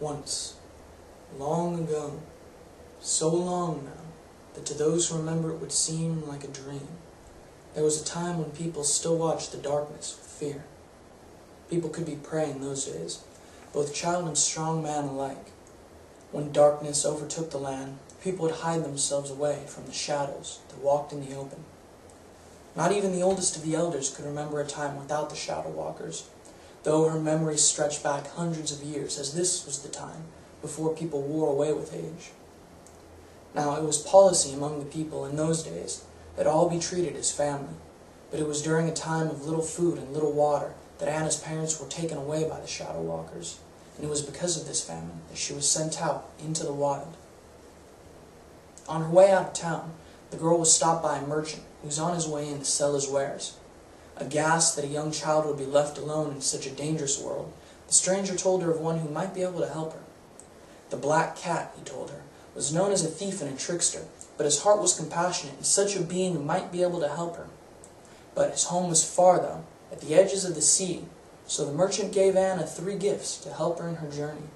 Once, long ago, so long now, that to those who remember it would seem like a dream, there was a time when people still watched the darkness with fear. People could be prey in those days, both child and strong man alike. When darkness overtook the land, people would hide themselves away from the shadows that walked in the open. Not even the oldest of the elders could remember a time without the Shadowwalkers, though her memories stretched back hundreds of years, as this was the time before people wore away with age. Now, it was policy among the people in those days that all be treated as family, but it was during a time of little food and little water that Anna's parents were taken away by the Shadowwalkers, and it was because of this famine that she was sent out into the wild. On her way out of town, the girl was stopped by a merchant who was on his way in to sell his wares. Aghast that a young child would be left alone in such a dangerous world, the stranger told her of one who might be able to help her. The black cat, he told her, was known as a thief and a trickster, but his heart was compassionate, and such a being might be able to help her. But his home was far, though, at the edges of the sea, so the merchant gave Anna 3 gifts to help her in her journey.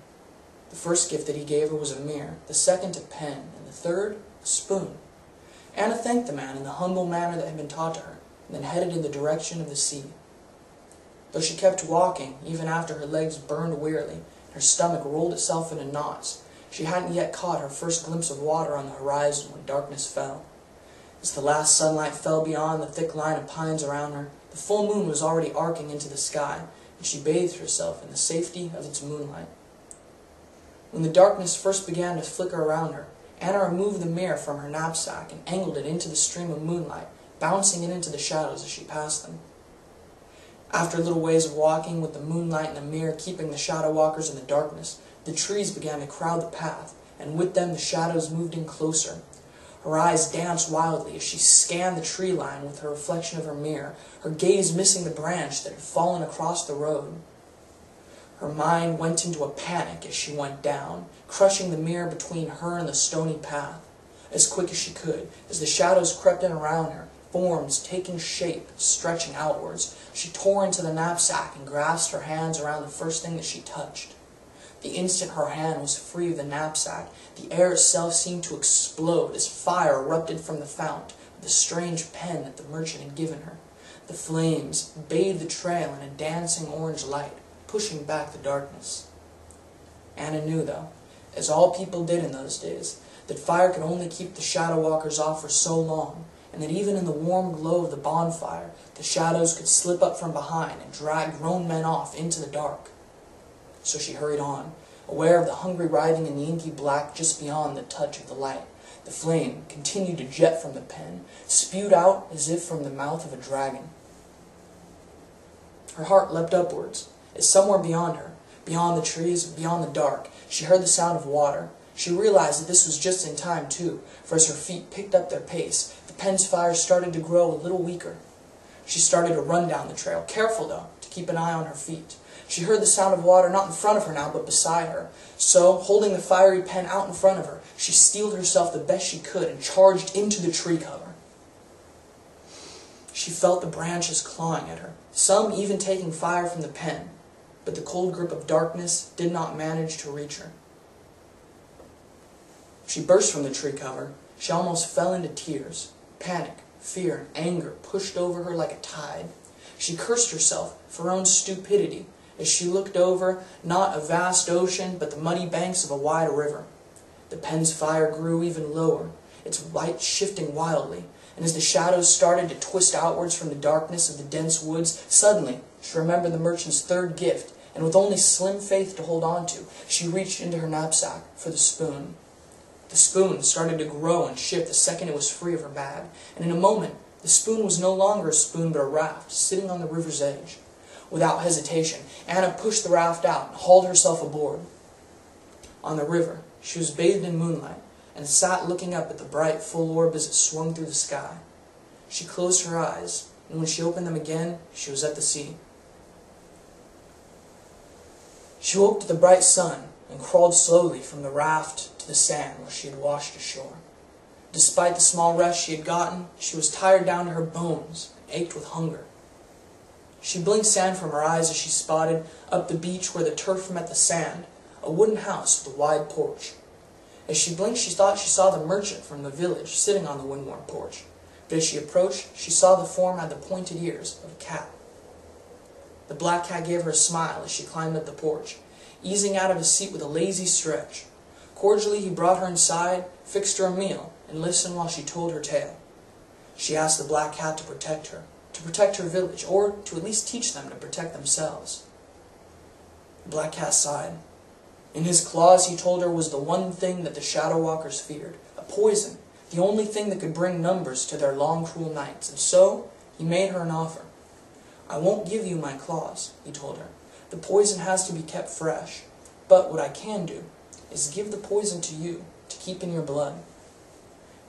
The first gift that he gave her was a mirror, the second a pen, and the third a spoon. Anna thanked the man in the humble manner that had been taught to her, and then headed in the direction of the sea. Though she kept walking, even after her legs burned wearily, and her stomach rolled itself into knots, she hadn't yet caught her first glimpse of water on the horizon when darkness fell. As the last sunlight fell beyond the thick line of pines around her, the full moon was already arcing into the sky, and she bathed herself in the safety of its moonlight. When the darkness first began to flicker around her, Anna removed the mirror from her knapsack and angled it into the stream of moonlight, bouncing it into the shadows as she passed them. After a little ways of walking, with the moonlight and the mirror keeping the Shadowwalkers in the darkness, the trees began to crowd the path, and with them the shadows moved in closer. Her eyes danced wildly as she scanned the tree line with her reflection of her mirror, her gaze missing the branch that had fallen across the road. Her mind went into a panic as she went down, crushing the mirror between her and the stony path. As quick as she could, as the shadows crept in around her, forms taking shape, stretching outwards, she tore into the knapsack and grasped her hands around the first thing that she touched. The instant her hand was free of the knapsack, the air itself seemed to explode as fire erupted from the fount of the strange pen that the merchant had given her. The flames bathed the trail in a dancing orange light, pushing back the darkness. Anna knew, though, as all people did in those days, that fire could only keep the Shadowwalkers off for so long, and that even in the warm glow of the bonfire, the shadows could slip up from behind and drag grown men off into the dark. So she hurried on, aware of the hungry writhing in the inky black just beyond the touch of the light. The flame continued to jet from the pen, spewed out as if from the mouth of a dragon. Her heart leapt upwards, as somewhere beyond her, beyond the trees, beyond the dark, she heard the sound of water. She realized that this was just in time, too, for as her feet picked up their pace, the pen's fire started to grow a little weaker. She started to run down the trail, careful, though, to keep an eye on her feet. She heard the sound of water not in front of her now, but beside her. So, holding the fiery pen out in front of her, she steeled herself the best she could and charged into the tree cover. She felt the branches clawing at her, some even taking fire from the pen, but the cold grip of darkness did not manage to reach her. She burst from the tree cover. She almost fell into tears. Panic, fear, and anger pushed over her like a tide. She cursed herself for her own stupidity as she looked over, not a vast ocean, but the muddy banks of a wide river. The pen's fire grew even lower, its light shifting wildly, and as the shadows started to twist outwards from the darkness of the dense woods, suddenly she remembered the merchant's 3rd gift, and with only slim faith to hold on to, she reached into her knapsack for the spoon. The spoon started to grow and shift the second it was free of her bag, and in a moment, the spoon was no longer a spoon but a raft, sitting on the river's edge. Without hesitation, Anna pushed the raft out and hauled herself aboard. On the river, she was bathed in moonlight, and sat looking up at the bright, full orb as it swung through the sky. She closed her eyes, and when she opened them again, she was at the sea. She woke to the bright sun, and crawled slowly from the raft to the sand where she had washed ashore. Despite the small rest she had gotten, she was tired down to her bones, and ached with hunger. She blinked sand from her eyes as she spotted, up the beach where the turf met the sand, a wooden house with a wide porch. As she blinked, she thought she saw the merchant from the village sitting on the windworn porch, but as she approached, she saw the form had the pointed ears of a cat. The black cat gave her a smile as she climbed up the porch, easing out of his seat with a lazy stretch. Cordially, he brought her inside, fixed her a meal, and listened while she told her tale. She asked the black cat to protect her village, or to at least teach them to protect themselves. The black cat sighed. In his claws, he told her, was the one thing that the Shadowwalkers feared, a poison, the only thing that could bring numbers to their long, cruel nights, and so he made her an offer. I won't give you my claws, he told her. The poison has to be kept fresh, but what I can do is give the poison to you to keep in your blood.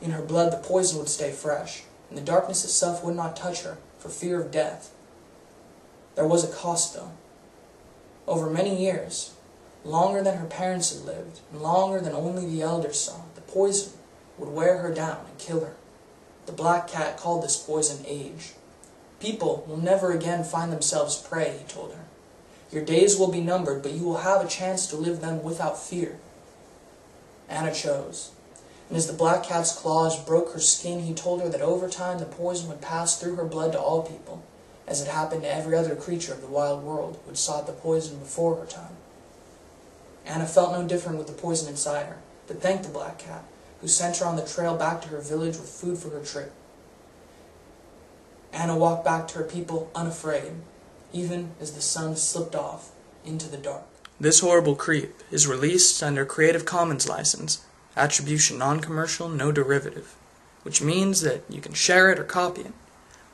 In her blood, the poison would stay fresh, and the darkness itself would not touch her for fear of death. There was a cost, though. Over many years, longer than her parents had lived, and longer than only the elders saw, the poison would wear her down and kill her. The black cat called this poison age. People will never again find themselves prey, he told her. Your days will be numbered, but you will have a chance to live them without fear. Anna chose. And as the black cat's claws broke her skin, he told her that over time the poison would pass through her blood to all people, as it happened to every other creature of the wild world who had sought the poison before her time. Anna felt no different with the poison inside her, but thanked the black cat, who sent her on the trail back to her village with food for her trip. Anna walked back to her people unafraid, even as the sun slipped off into the dark. This horrible creep is released under Creative Commons license, attribution non-commercial, no derivative, which means that you can share it or copy it,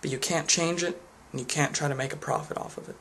but you can't change it, and you can't try to make a profit off of it.